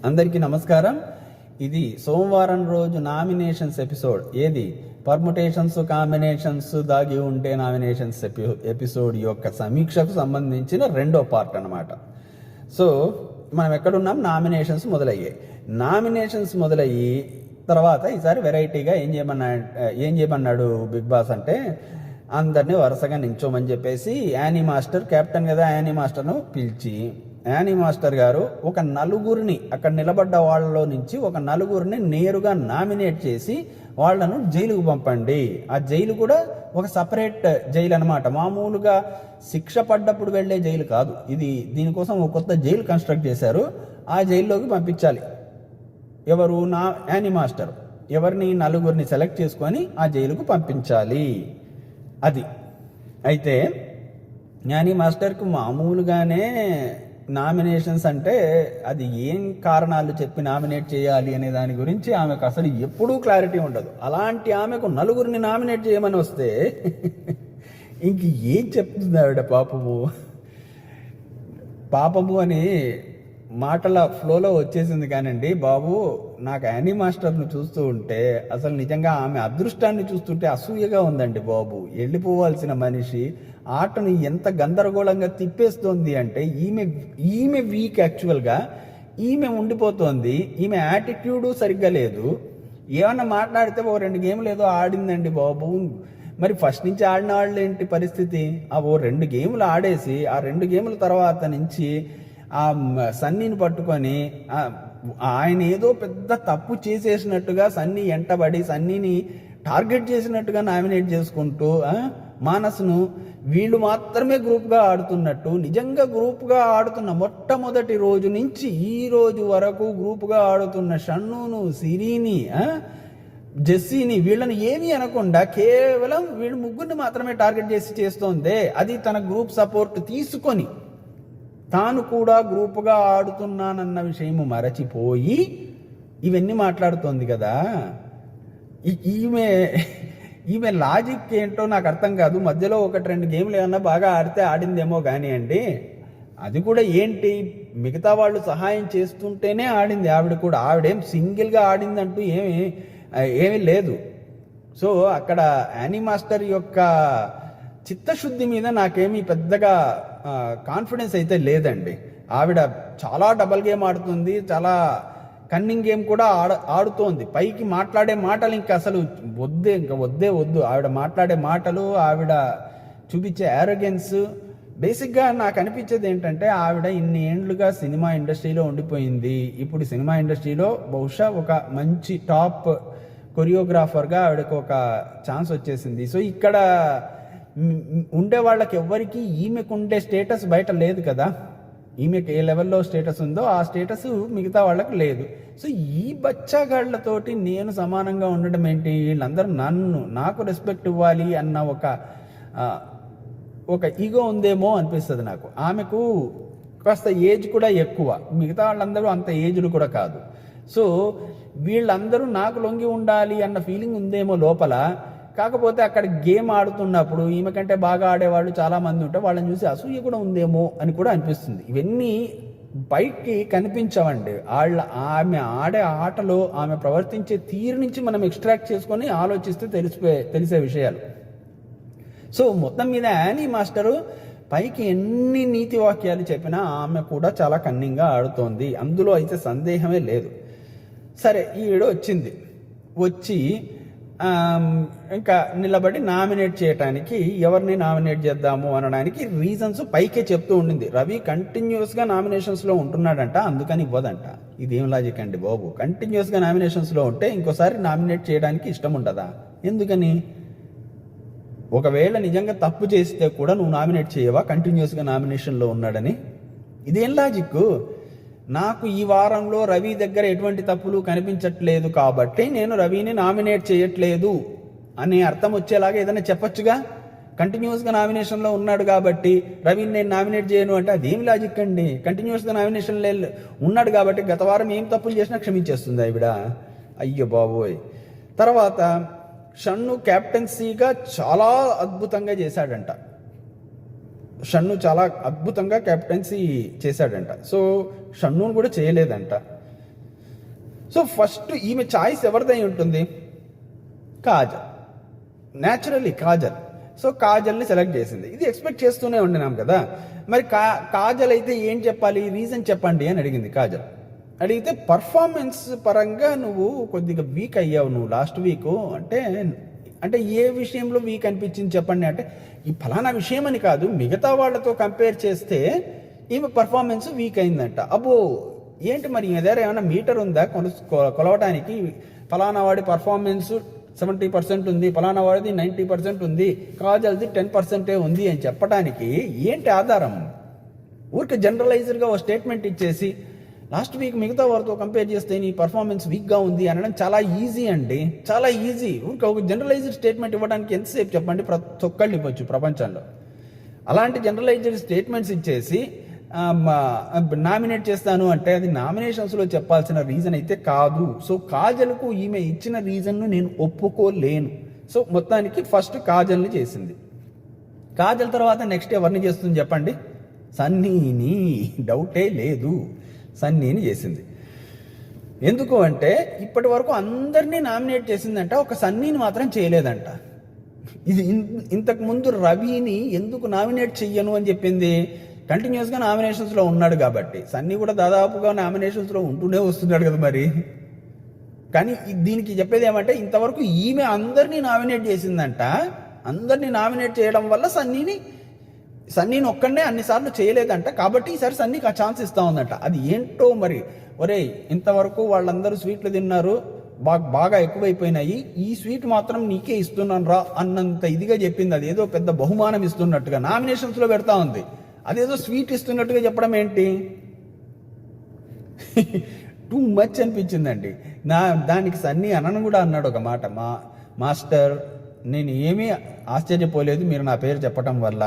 అందరికీ నమస్కారం. ఇది సోమవారం రోజు నామినేషన్స్ ఎపిసోడ్. ఏది పర్ముటేషన్స్ కాంబినేషన్స్ దాగి ఉంటే నామినేషన్స్ ఎపిసోడ్ యొక్క సమీక్షకు సంబంధించిన రెండో పార్ట్ అన్నమాట. సో మనం ఎక్కడున్నాం? నామినేషన్స్ మొదలయ్యాయి. నామినేషన్స్ మొదలయ్యి తర్వాత ఈసారి వెరైటీగా ఏం చేయమన్నాడు బిగ్ బాస్ అంటే, అందరినీ వరుసగా నించోమని చెప్పేసి యానీ మాస్టర్ కెప్టెన్ కదా, యానీ మాస్టర్ను పిలిచి యానీ మాస్టర్ గారు ఒక నలుగురిని, అక్కడ నిలబడ్డ వాళ్ళలో నుంచి ఒక నలుగురిని నేరుగా నామినేట్ చేసి వాళ్లను జైలుకు పంపండి. ఆ జైలు కూడా ఒక సపరేట్ జైలు అనమాట. మామూలుగా శిక్ష పడ్డప్పుడు వెళ్లే జైలు కాదు ఇది. దీనికోసం ఒక కొత్త జైలు కన్స్ట్రక్ట్ చేశారు. ఆ జైల్లోకి పంపించాలి. ఎవరు? యానీ మాస్టర్ ఎవరిని? నలుగురిని సెలెక్ట్ చేసుకొని ఆ జైలుకు పంపించాలి. అది అయితే యానీ మాస్టర్కు మామూలుగానే నామినేషన్స్ అంటే అది ఏం కారణాలు చెప్పి నామినేట్ చేయాలి అనే దాని గురించి ఆమెకు అసలు ఎప్పుడూ క్లారిటీ ఉండదు. అలాంటి ఆమెకు నలుగురిని నామినేట్ చేయమని వస్తే ఇంక ఏం చెప్తుంది ఆవిడ? పాపము అని మాటల ఫ్లోలో వచ్చేసింది. కానండి బాబు, నాకు యానీ మాస్టర్ను చూస్తూ ఉంటే అసలు నిజంగా ఆమె అదృష్టాన్ని చూస్తుంటే అసూయగా ఉందండి బాబు. వెళ్ళిపోవాల్సిన మనిషి ఆటను ఎంత గందరగోళంగా తిప్పేస్తోంది అంటే, ఈమె వీక్. యాక్చువల్గా ఈమె ఉండిపోతోంది. ఈమె యాటిట్యూడు సరిగ్గా లేదు. ఏమన్నా మాట్లాడితే ఓ 2 గేమ్లు ఏదో ఆడిందండి బాబు. మరి ఫస్ట్ నుంచి ఆడిన వాళ్ళు ఏంటి పరిస్థితి? ఓ 2 గేమ్లు ఆడేసి ఆ 2 గేమ్ల తర్వాత నుంచి ఆ సన్నీని పట్టుకొని ఆయన ఏదో పెద్ద తప్పు చేసేసినట్టుగా సన్నీ ఎంటబడి సన్నీని టార్గెట్ చేసినట్టుగా నామినేట్ చేసుకుంటూ మానస్ను వీళ్ళు మాత్రమే గ్రూప్గా ఆడుతున్నట్టు, నిజంగా గ్రూప్గా ఆడుతున్న మొట్టమొదటి రోజు నుంచి ఈ రోజు వరకు గ్రూప్గా ఆడుతున్న షన్నును, సిరిని, జెస్సీని, వీళ్ళని ఏమీ అనకుండా కేవలం వీళ్ళు ముగ్గురిని మాత్రమే టార్గెట్ చేసి చేస్తోందే. అది తన గ్రూప్ సపోర్ట్ తీసుకొని తాను కూడా గ్రూపుగా ఆడుతున్నానన్న విషయము మరచిపోయి ఇవన్నీ మాట్లాడుతోంది కదా. ఈమె లాజిక్ ఏంటో నాకు అర్థం కాదు. మధ్యలో 1-2 గేమ్లు ఏమన్నా బాగా ఆడితే ఆడిందేమో కానివ్వండి, అది కూడా ఏంటి, మిగతా వాళ్ళు సహాయం చేస్తుంటేనే ఆడింది ఆవిడ కూడా. ఆవిడేం సింగిల్గా ఆడిందంటూ ఏమీ లేదు. సో అక్కడ యానీ మాస్టర్ యొక్క చిత్తశుద్ధి మీద నాకేమీ పెద్దగా కాన్ఫిడెన్స్ అయితే లేదండి. ఆవిడ చాలా డబల్ గేమ్ ఆడుతుంది, చాలా కన్నింగ్ గేమ్ కూడా ఆడుతోంది. పైకి మాట్లాడే మాటలు ఇంకా అసలు వద్దు. ఆవిడ మాట్లాడే మాటలు, ఆవిడ చూపించే యారోగెన్స్. బేసిక్గా నాకు అనిపించేది ఏంటంటే, ఆవిడ ఇన్ని ఏండ్లుగా సినిమా ఇండస్ట్రీలో ఉండిపోయింది. ఇప్పుడు సినిమా ఇండస్ట్రీలో బహుశా ఒక మంచి టాప్ కొరియోగ్రాఫర్గా ఆవిడకు ఒక ఛాన్స్ వచ్చేసింది. సో ఇక్కడ ఉండే వాళ్ళకి ఎవ్వరికి ఈమెకు ఉండే స్టేటస్ బయట లేదు కదా. ఈమెకు ఏ లెవెల్లో స్టేటస్ ఉందో ఆ స్టేటస్ మిగతా వాళ్ళకి లేదు. సో ఈ బచ్చాగాళ్లతోటి నేను సమానంగా ఉండడం ఏంటి? వీళ్ళందరూ నాకు రెస్పెక్ట్ ఇవ్వాలి అన్న ఒక ఈగో ఉందేమో అనిపిస్తుంది నాకు. ఆమెకు కాస్త ఏజ్ కూడా ఎక్కువ, మిగతా వాళ్ళందరూ అంత ఏజ్లు కూడా కాదు. సో వీళ్ళందరూ నాకు లొంగి ఉండాలి అన్న ఫీలింగ్ ఉందేమో లోపల. కాకపోతే అక్కడ గేమ్ ఆడుతున్నప్పుడు ఈమె కంటే బాగా ఆడేవాళ్ళు చాలామంది ఉంటే వాళ్ళని చూసి అసూయ కూడా ఉందేమో అని కూడా అనిపిస్తుంది. ఇవన్నీ బయటికి కనిపించవండి. ఆమె ఆడే ఆటలో, ఆమె ప్రవర్తించే తీరు నుంచి మనం ఎక్స్ట్రాక్ట్ చేసుకొని ఆలోచిస్తే తెలిసే విషయాలు. సో మొత్తం మీద యానీ మాస్టరు పైకి ఎన్ని నీతి వాక్యాలు చెప్పినా ఆమె కూడా చాలా కన్నింగ్గా ఆడుతోంది. అందులో అయితే సందేహమే లేదు. సరే, ఈవిడ వచ్చి ఇంకా నిలబడి నామినేట్ చేయటానికి, ఎవరిని నామినేట్ చేద్దాము అనడానికి రీజన్స్ పైకే చెప్తూ ఉండింది. రవి కంటిన్యూస్గా నామినేషన్స్లో ఉంటున్నాడంట, అందుకని ఇవ్వదంట. ఇదేం లాజిక్ అండి బాబు? కంటిన్యూస్గా నామినేషన్స్లో ఉంటే ఇంకోసారి నామినేట్ చేయడానికి ఇష్టం ఉండదా? ఎందుకని? ఒకవేళ నిజంగా తప్పు చేస్తే కూడా నువ్వు నామినేట్ చేయవా కంటిన్యూస్గా నామినేషన్లో ఉన్నాడని? ఇదేం లాజిక్? నాకు ఈ వారంలో రవి దగ్గర ఎటువంటి తప్పులు కనిపించట్లేదు కాబట్టి నేను రవిని నామినేట్ చేయట్లేదు అనే అర్థం వచ్చేలాగా ఏదైనా చెప్పొచ్చుగా. కంటిన్యూస్గా నామినేషన్లో ఉన్నాడు కాబట్టి రవిని నేను నామినేట్ చేయను అంటే అదేం లాజిక్ అండి? కంటిన్యూస్గా నామినేషన్లో ఉన్నాడు కాబట్టి గత వారం ఏం తప్పులు చేసినా క్షమించేస్తుంది ఆవిడ. అయ్యో బాబోయ్. తర్వాత షన్ను కెప్టెన్సీగా చాలా అద్భుతంగా చేశాడంట. షన్ను చాలా అద్భుతంగా కెప్టెన్సీ చేశాడంట. సో షన్నును కూడా చేయలేదంట. సో ఫస్ట్ ఈమె చాయిస్ ఎవరిదై ఉంటుంది? కాజల్, న్యాచురల్లీ కాజల్. సో కాజల్ని సెలెక్ట్ చేసింది. ఇది ఎక్స్పెక్ట్ చేస్తూనే ఉండినాం కదా. మరి కాజల్ అయితే ఏం చెప్పాలి, రీజన్ చెప్పండి అని అడిగింది కాజల్. అడిగితే పర్ఫార్మెన్స్ పరంగా నువ్వు కొద్దిగా వీక్ అయ్యావు నువ్వు లాస్ట్ వీక్ అంటే ఏ విషయంలో వీక్ అనిపించింది చెప్పండి అంటే, ఈ ఫలానా విషయం అని కాదు, మిగతా వాళ్ళతో కంపేర్ చేస్తే ఈమె పర్ఫార్మెన్స్ వీక్ అయిందంట. అబ్బో ఏంటి మరి ఈమె దగ్గర ఏమైనా మీటర్ ఉందా కొలవటానికి? ఫలానా వాడి పర్ఫార్మెన్స్ 70% ఉంది, ఫలానా వాడిది 90% ఉంది, కాజల్ది 10% ఉంది అని చెప్పడానికి ఏంటి ఆధారం? ఊరికి జనరలైజర్గా ఒక స్టేట్మెంట్ ఇచ్చేసి లాస్ట్ వీక్ మిగతా వారితో కంపేర్ చేస్తే నీ పర్ఫార్మెన్స్ వీక్గా ఉంది అనడం చాలా ఈజీ అండి, చాలా ఈజీ. ఊరికి ఒక జనరలైజ్డ్ స్టేట్మెంట్ ఇవ్వడానికి ఎంతసేపు చెప్పండి? ప్రతి ఒక్కళ్ళు ఇవ్వచ్చు ప్రపంచంలో. అలాంటి జనరలైజ్డ్ స్టేట్మెంట్స్ ఇచ్చేసి నామినేట్ చేస్తాను అంటే అది నామినేషన్స్లో చెప్పాల్సిన రీజన్ అయితే కాదు. సో కాజల్కు ఈమె ఇచ్చిన రీజన్ను నేను ఒప్పుకోలేను. సో మొత్తానికి ఫస్ట్ కాజల్ని చేసింది. కాజల్ తర్వాత నెక్స్ట్ ఎవరిని చేస్తుంది చెప్పండి? సన్నీని. డౌటే లేదు, సన్నీని చేసింది. ఎందుకు అంటే ఇప్పటి వరకు అందరినీ నామినేట్ చేసిందంట, ఒక సన్నీని మాత్రం చేయలేదంట. ఇది ఇంతకు ముందు రవిని ఎందుకు నామినేట్ చెయ్యను అని చెప్పింది? కంటిన్యూస్గా నామినేషన్స్లో ఉన్నాడు కాబట్టి. సన్నీ కూడా దాదాపుగా నామినేషన్స్లో ఉంటూనే వస్తున్నాడు కదా మరి. కానీ దీనికి చెప్పేది ఏమంటే ఇంతవరకు ఈమె అందరినీ నామినేట్ చేసిందంట. అందరినీ నామినేట్ చేయడం వల్ల సన్నీని ఒక్కడనే అన్నిసార్లు చేయలేదంట. కాబట్టి ఈసారి సన్నీకి ఆ ఛాన్స్ ఇస్తా ఉందంట. అది ఏంటో మరి. ఒరేయ్, ఇంతవరకు వాళ్ళందరూ స్వీట్లు తిన్నారు, బాగా ఎక్కువైపోయినాయి, ఈ స్వీట్ మాత్రం నీకే ఇస్తున్నాను రా అన్నంత ఇదిగా చెప్పింది. అది ఏదో పెద్ద బహుమానం ఇస్తున్నట్టుగా నామినేషన్స్లో పెడతా ఉంది. అదేదో స్వీట్ ఇస్తున్నట్టుగా చెప్పడం ఏంటి? టూ మచ్ అనిపించిందండి. దానికి సన్నీ అనను కూడా అన్నాడు ఒక మాట, మాస్టర్ నేను ఏమీ ఆశ్చర్యపోలేదు మీరు నా పేరు చెప్పడం వల్ల,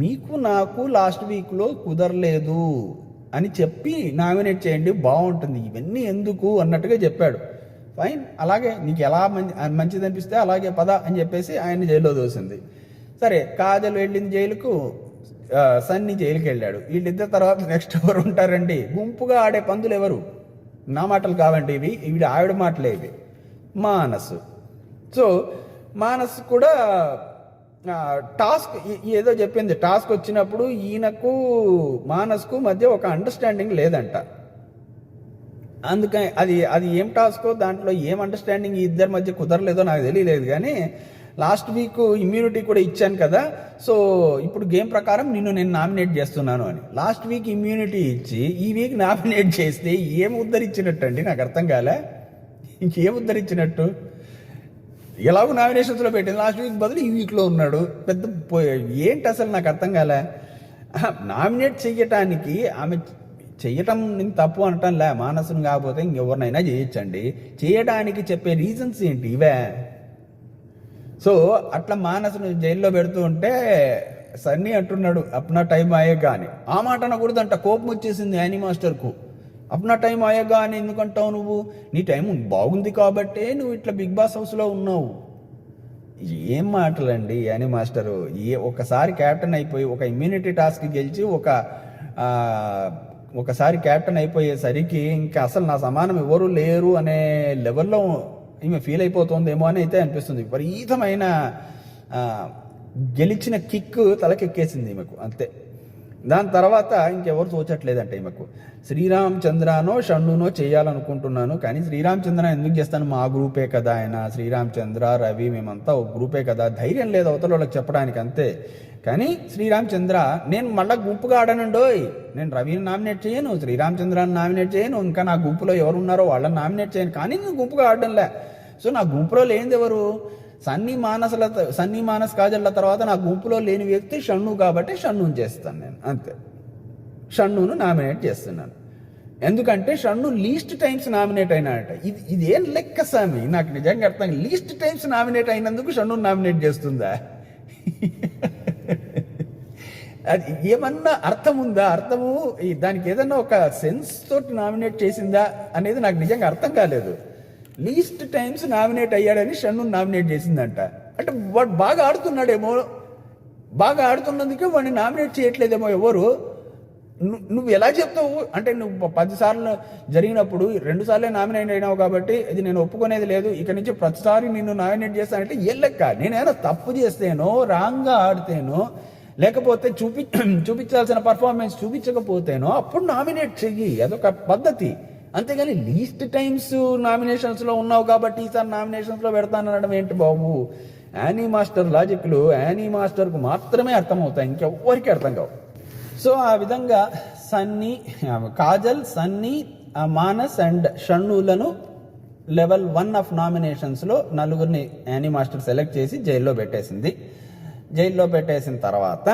మీకు నాకు లాస్ట్ వీక్లో కుదరలేదు అని చెప్పి నామినేట్ చేయండి బాగుంటుంది, ఇవన్నీ ఎందుకు అన్నట్టుగా చెప్పాడు. ఫైన్, అలాగే నీకు ఎలా మంచిది అనిపిస్తే అలాగే పద అని చెప్పేసి ఆయన్ని జైల్లో దోసింది. సరే, కాజల్ వెళ్ళింది జైలుకు, సన్నీ జైలుకి వెళ్ళాడు. వీళ్ళిద్దరు తర్వాత నెక్స్ట్ ఎవరు ఉంటారండి? గుంపుగా ఆడే పందులు ఎవరు? నా మాటలు కావండి ఇవి, ఆవిడ మాటలే ఇవి. మానసు. సో మానస్ కూడా టాస్క్ ఏదో చెప్పింది. టాస్క్ వచ్చినప్పుడు ఈయనకు మానస్కు మధ్య ఒక అండర్స్టాండింగ్ లేదంట. అందుకని అది ఏం టాస్కో, దాంట్లో ఏం అండర్స్టాండింగ్ ఇద్దరి మధ్య కుదరలేదో నాకు తెలియలేదు. కానీ లాస్ట్ వీక్ ఇమ్యూనిటీ కూడా ఇచ్చాను కదా, సో ఇప్పుడు గేమ్ ప్రకారం నేను నామినేట్ చేస్తున్నాను అని. లాస్ట్ వీక్ ఇమ్యూనిటీ ఇచ్చి ఈ వీక్ నామినేట్ చేస్తే ఏం ఉద్ధరించినట్టు అండి? నాకు అర్థం కాలే. ఇంకేం ఉద్ధరించినట్టు? ఎలాగో నామినేషన్స్లో పెట్టింది, లాస్ట్ వీక్ బదులు ఈ వీక్లో ఉన్నాడు. ఏంటి అసలు నాకు అర్థం కాలే. నామినేట్ చెయ్యటానికి ఆమె చెయ్యటం నేను తప్పు అనటంలే, మానసును కాకపోతే ఇంకెవరినైనా చేయొచ్చండి. చేయడానికి చెప్పే రీజన్స్ ఏంటి ఇవే? సో అట్లా మానసును జైల్లో పెడుతూ ఉంటే సన్నీ అంటున్నాడు అప్నా టైం అయ్యేగా అని. ఆ మాట అనకూడదంట, కోపం వచ్చేసింది యానీ మాస్టర్కు. అప్నా టైం అయ్యేగా అని ఎందుకంటావు నువ్వు? నీ టైం బాగుంది కాబట్టే నువ్వు ఇట్లా బిగ్ బాస్ హౌస్లో ఉన్నావు. ఏం మాటలండి యానీ మాస్టరు. ఒకసారి క్యాప్టెన్ అయిపోయి ఒక ఇమ్యూనిటీ టాస్క్ గెలిచి ఒకసారి క్యాప్టెన్ అయిపోయేసరికి ఇంకా అసలు నా సమానం ఎవరు లేరు అనే లెవెల్లో ఈమె ఫీల్ అయిపోతుందేమో అని అయితే అనిపిస్తుంది. విపరీతమైన గెలిచిన కిక్ తలకెక్కేసింది ఈమెకు, అంతే. దాని తర్వాత ఇంకెవరు తోచట్లేదంటే ఈమెకు. శ్రీరామ్ చంద్రనో షన్నునో చేయాలనుకుంటున్నాను, కానీ శ్రీరామ్ చంద్ర ఎందుకు చేస్తాను? మా గ్రూపే కదా ఆయన. శ్రీరామ్ చంద్ర, రవి మేమంతా ఒక గ్రూపే కదా, ధైర్యం లేదు అవతల వాళ్ళకి చెప్పడానికి, అంతే. కానీ శ్రీరామ్ చంద్ర నేను మళ్ళీ గుంపుగా ఆడనండోయ్. నేను రవిని నామినేట్ చేయను, శ్రీరామ్ చంద్రాన్ని నామినేట్ చేయను, ఇంకా నా గుంపులో ఎవరున్నారో వాళ్ళని నామినేట్ చేయను. కానీ నేను గుంపుగా ఆడడంలే. సో నా గుంపులో లేనిది ఎవరు? సన్నీ మానస్ కాజల్ల తర్వాత నా గుంపులో లేని వ్యక్తి షన్ను కాబట్టి షన్నుని చేస్తాను నేను, అంతే. షన్నును నామినేట్ చేస్తున్నాను. ఎందుకంటే షన్ను లీస్ట్ టైమ్స్ నామినేట్ అయినాడట. ఇది ఏం లెక్క స్వామి? నాకు నిజంగా అర్థం. లీస్ట్ టైమ్స్ నామినేట్ అయినందుకు షన్నును నామినేట్ చేస్తుందా? అది ఏమన్నా అర్థం ఉందా? అర్థము దానికి ఏదన్నా ఒక సెన్స్ తోటి నామినేట్ చేసిందా అనేది నాకు నిజంగా అర్థం కాలేదు. లీస్ట్ టైమ్స్ నామినేట్ అయ్యాడని షన్ను నామినేట్ చేసిందంట. అంటే వాడు బాగా ఆడుతున్నాడేమో, బాగా ఆడుతున్నందుకే వాడిని నామినేట్ చేయట్లేదేమో ఎవరు. నువ్వు ఎలా చెప్తావు అంటే నువ్వు 10 సార్లు జరిగినప్పుడు 2 సార్లే నామినేట్ అయినావు కాబట్టి ఇది నేను ఒప్పుకునేది లేదు, ఇక నుంచి ప్రతిసారి నిన్ను నామినేట్ చేస్తానంటే ఏ లెక్క? నేనేమైనా తప్పు చేస్తేనో రాంగ్గా ఆడితేనో లేకపోతే చూపించాల్సిన పర్ఫార్మెన్స్ చూపించకపోతేనో అప్పుడు నామినేట్ చెయ్యి, అదొక పద్ధతి. అంతేగాని లీస్ట్ టైమ్స్ నామినేషన్స్లో ఉన్నావు కాబట్టి ఈసారి నామినేషన్స్లో పెడతానడం ఏంటి బాబు? యానీ మాస్టర్ లాజిక్లు యానీ మాస్టర్కు మాత్రమే అర్థమవుతాయి, ఇంకెవ్వరికి అర్థం కావు. సో ఆ విధంగా సన్నీ, కాజల్, సన్నీ, మానస్ అండ్ షణ్ణులను లెవెల్ 1 ఆఫ్ నామినేషన్స్లో 4 యానీ మాస్టర్ సెలెక్ట్ చేసి జైల్లో పెట్టేసింది. జైల్లో పెట్టేసిన తర్వాత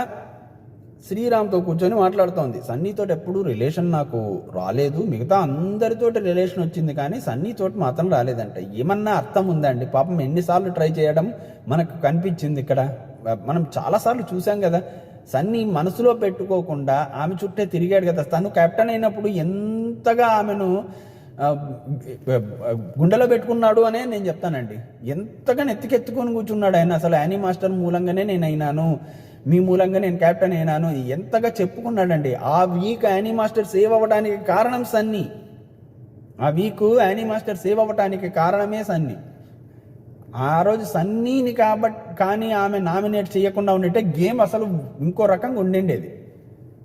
శ్రీరామ్తో కూర్చొని మాట్లాడుతోంది. సన్నీతో ఎప్పుడు రిలేషన్ నాకు రాలేదు, మిగతా అందరితోటి రిలేషన్ వచ్చింది కానీ సన్నీతోటి మాత్రం రాలేదంట. ఏమన్నా అర్థం ఉందండి? పాపం ఎన్నిసార్లు ట్రై చేయడం మనకు కనిపించింది ఇక్కడ. మనం చాలాసార్లు చూసాం కదా, సన్నీ మనసులో పెట్టుకోకుండా ఆమె చుట్టే తిరిగాడు కదా. తను కెప్టెన్ అయినప్పుడు ఎంతగా ఆమెను గుండెలో పెట్టుకున్నాడు అనే నేను చెప్తానండి. ఎంతగా నెత్తికెత్తుకొని కూర్చున్నాడు ఆయన. అసలు యానీ మాస్టర్ మూలంగానే నేను అయినాను, మీ మూలంగా నేను కెప్టెన్ అయినాను, ఎంతగా చెప్పుకున్నాడండి. ఆ వీక్ యానీ మాస్టర్ సేవ్ అవ్వడానికి కారణం సన్నీ. ఆ వీక్ యానీ మాస్టర్ సేవ్ అవ్వడానికి కారణమే సన్నీ. ఆ రోజు సన్నీని కానీ ఆమె నామినేట్ చేయకుండా ఉండింటే గేమ్ అసలు ఇంకో రకంగా ఉండిండేది,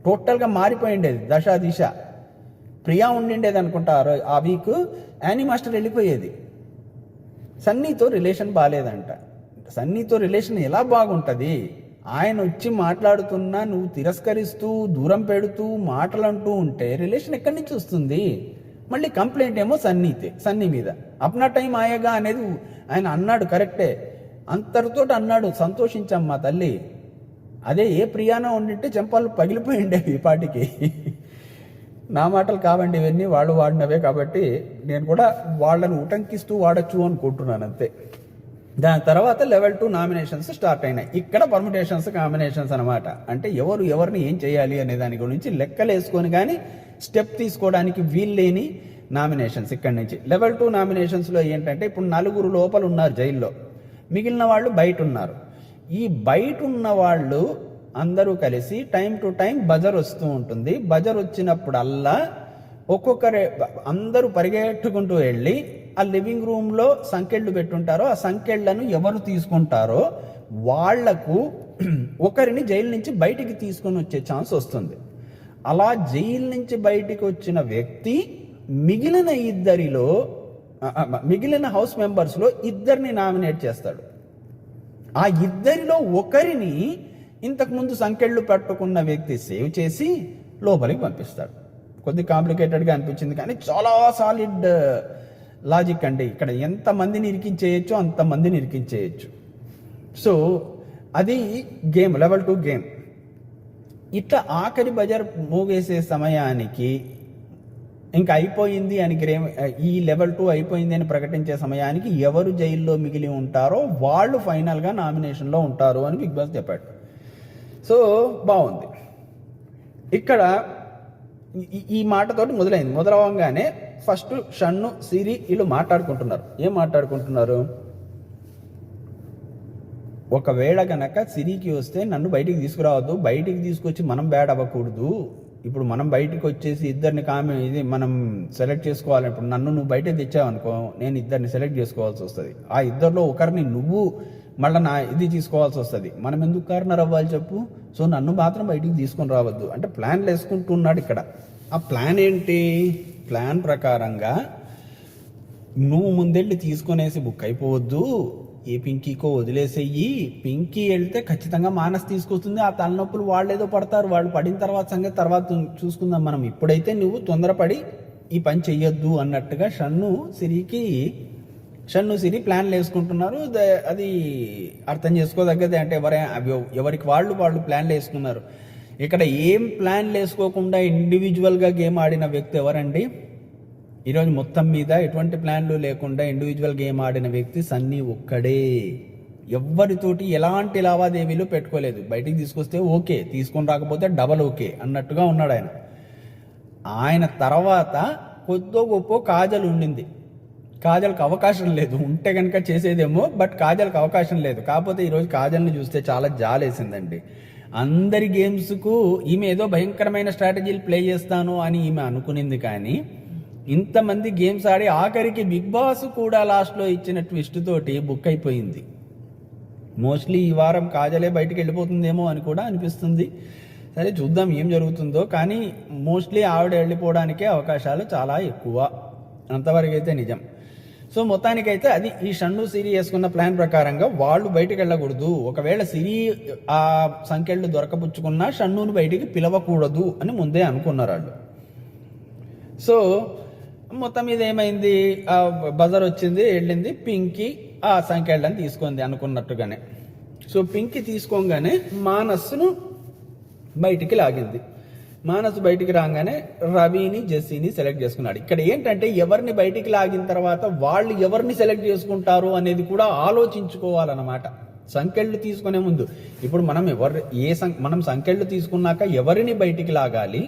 టోటల్గా మారిపోయిండేది దశ దిశ. ప్రియా ఉండిండేది అనుకుంటా ఆ వీక్, యానీ మాస్టర్ వెళ్ళిపోయేది. సన్నీతో రిలేషన్ బాగాలేదంట. సన్నీతో రిలేషన్ ఎలా బాగుంటుంది? ఆయన వచ్చి మాట్లాడుతున్నా నువ్వు తిరస్కరిస్తూ దూరం పెడుతూ మాటలు అంటూ ఉంటే రిలేషన్ ఎక్కడి నుంచి వస్తుంది? మళ్ళీ కంప్లైంట్ ఏమో సన్నీ మీద. అప్నా టైం ఆయేగా అనేది ఆయన అన్నాడు, కరెక్టే, అంతటితో అన్నాడు, సంతోషించమ్మా తల్లి. అదే ఏ ప్రియానో ఉండింటే చెంపాలు పగిలిపోయిండేవి ఈ పాటికి. నా మాటలు కావండి ఇవన్నీ, వాళ్ళు వాడినవే కాబట్టి నేను కూడా వాళ్ళని ఉటంకిస్తూ వాడచ్చు అనుకుంటున్నాను అంతే. దాని తర్వాత లెవెల్ 2 నామినేషన్స్ స్టార్ట్ అయినాయి. ఇక్కడ పర్ముటేషన్స్ కాంబినేషన్స్ అనమాట. అంటే ఎవరిని ఏం చేయాలి అనే దాని గురించి లెక్కలు వేసుకొని కానీ స్టెప్ తీసుకోవడానికి వీల్లేని నామినేషన్స్. ఇక్కడి నుంచి లెవెల్ 2 నామినేషన్స్లో ఏంటంటే ఇప్పుడు 4 లోపల ఉన్నారు జైల్లో, మిగిలిన వాళ్ళు బయట ఉన్నారు. ఈ బయట ఉన్న వాళ్ళు అందరూ కలిసి టైం టు టైం బజర్ వస్తూ ఉంటుంది. బజర్ వచ్చినప్పుడల్లా అందరూ పరిగెట్టుకుంటూ వెళ్ళి ఆ లివింగ్ రూమ్లో సంకెళ్ళు పెట్టుంటారో ఆ సంకెళ్లను ఎవరు తీసుకుంటారో వాళ్లకు ఒకరిని జైలు నుంచి బయటికి తీసుకొని వచ్చే ఛాన్స్ వస్తుంది. అలా జైలు నుంచి బయటికి వచ్చిన వ్యక్తి మిగిలిన హౌస్ మెంబర్స్లో 2 నామినేట్ చేస్తాడు. ఆ 2లో ఒకరిని ఇంతకుముందు సంకెళ్ళు పట్టుకున్న వ్యక్తి సేవ్ చేసి లోపలికి పంపిస్తాడు. కొద్ది కాంప్లికేటెడ్గా అనిపించింది కానీ చాలా సాలిడ్ లాజిక్ అండి. ఇక్కడ ఎంతమందిని ఇరికించేయచ్చు అంతమందిని ఇరికించేయచ్చు. సో అది గేమ్, లెవెల్ 2 గేమ్. ఇట్లా ఆఖరి బజర్ మూగేసే సమయానికి ఇంకా అయిపోయింది అని ఈ లెవెల్ 2 అయిపోయింది అని ప్రకటించే సమయానికి ఎవరు జైల్లో మిగిలి ఉంటారో వాళ్ళు ఫైనల్గా నామినేషన్లో ఉంటారు అని బిగ్ బాస్ చెప్పాడు. సో బాగుంది. ఇక్కడ ఈ మాటతోటి మొదలవగానే ఫస్ట్ షన్ను, సిరి వీళ్ళు మాట్లాడుకుంటున్నారు. ఏం మాట్లాడుకుంటున్నారు? ఒకవేళ గనక సిరికి వస్తే నన్ను బయటికి తీసుకురావద్దు, బయటికి తీసుకొచ్చి మనం బ్యాడ్ అవ్వకూడదు. ఇప్పుడు మనం బయటికి వచ్చేసి ఇద్దరిని మనం సెలెక్ట్ చేసుకోవాలి. ఇప్పుడు నన్ను నువ్వు బయటకు తెచ్చావనుకో, నేను 2 సెలెక్ట్ చేసుకోవాల్సి వస్తుంది. ఆ 2లో ఒకరిని నువ్వు మళ్ళీ ఇది తీసుకోవాల్సి వస్తుంది. మనం ఎందుకు కార్నర్ అవ్వాలి చెప్పు? సో నన్ను మాత్రం బయటికి తీసుకొని రావద్దు అంటే ప్లాన్లు వేసుకుంటున్నాడు ఇక్కడ. ఆ ప్లాన్ ఏంటి? ప్లాన్ ప్రకారంగా నువ్వు ముందెళ్ళి తీసుకునేసి బుక్ అయిపోవద్దు, ఏ పింకీకో వదిలేసేయి. పింకీ వెళ్తే ఖచ్చితంగా మానస్ తీసుకొస్తుంది. ఆ తలనొప్పులు వాళ్ళు ఏదో పడతారు, వాళ్ళు పడిన తర్వాత సంగతి తర్వాత చూసుకుందాం మనం. ఇప్పుడైతే నువ్వు తొందరపడి ఈ పని చెయ్యొద్దు అన్నట్టుగా షన్ను సిరి ప్లాన్లు వేసుకుంటున్నారు. అది అర్థం చేసుకోదగ్గదే. అంటే ఎవరికి వాళ్ళు ప్లాన్లు వేసుకున్నారు. ఇక్కడ ఏం ప్లాన్లు వేసుకోకుండా ఇండివిజువల్గా గేమ్ ఆడిన వ్యక్తి ఎవరండి? ఈరోజు మొత్తం మీద ఎటువంటి ప్లాన్లు లేకుండా ఇండివిజువల్ గేమ్ ఆడిన వ్యక్తి సన్నీ ఒక్కడే. ఎవ్వరితోటి ఎలాంటి లావాదేవీలు పెట్టుకోలేదు. బయటికి తీసుకొస్తే ఓకే, తీసుకొని రాకపోతే డబల్ ఓకే అన్నట్టుగా ఉన్నాడు ఆయన. ఆయన తర్వాత కొద్దో గొప్ప కాజల్ ఉండింది. కాజల్కి అవకాశం లేదు, ఉంటే కనుక చేసేదేమో, బట్ కాజల్కి అవకాశం లేదు. కాకపోతే ఈరోజు కాజల్ని చూస్తే చాలా జాలేసిందండి. అందరి గేమ్స్కు ఈమె ఏదో భయంకరమైన స్ట్రాటజీలు ప్లే చేస్తాను అని ఈమె అనుకునింది, కానీ ఇంతమంది గేమ్స్ ఆడి ఆఖరికి బిగ్ బాస్ కూడా లాస్ట్లో ఇచ్చిన ట్విస్ట్ తోటి బుక్ అయిపోయింది. మోస్ట్లీ ఈ వారం కాజలే బయటికి వెళ్ళిపోతుందేమో అని కూడా అనిపిస్తుంది. సరే చూద్దాం ఏం జరుగుతుందో, కానీ మోస్ట్లీ ఆవిడ వెళ్ళిపోవడానికే అవకాశాలు చాలా ఎక్కువ, అంతవరకు అయితే నిజం. సో మొత్తానికైతే అది ఈ షన్ను సిరి వేసుకున్న ప్లాన్ ప్రకారంగా వాళ్ళు బయటికి వెళ్ళకూడదు. ఒకవేళ సిరి ఆ సంఖ్యలు దొరకపుచ్చుకున్నా షన్నును బయటికి పిలవకూడదు అని ముందే అనుకున్నారు వాళ్ళు. సో మొత్తం మీద ఏమైంది, ఆ బజర్ వచ్చింది, వెళ్ళింది, పింకీ ఆ సంఖ్యలను తీసుకుంది అనుకున్నట్టుగానే. సో పింకీ తీసుకోగానే మానస్ను బయటికి లాగింది. మానస్ బయటికి రాగానే రవిని జెస్సీని సెలెక్ట్ చేసుకున్నాడు. ఇక్కడ ఏంటంటే ఎవరిని బయటికి లాగిన తర్వాత వాళ్ళు ఎవరిని సెలెక్ట్ చేసుకుంటారు అనేది కూడా ఆలోచించుకోవాలన్నమాట సంఖ్యలు తీసుకునే ముందు. ఇప్పుడు మనం మనం సంఖ్యలు తీసుకున్నాక ఎవరిని బయటికి లాగాలి,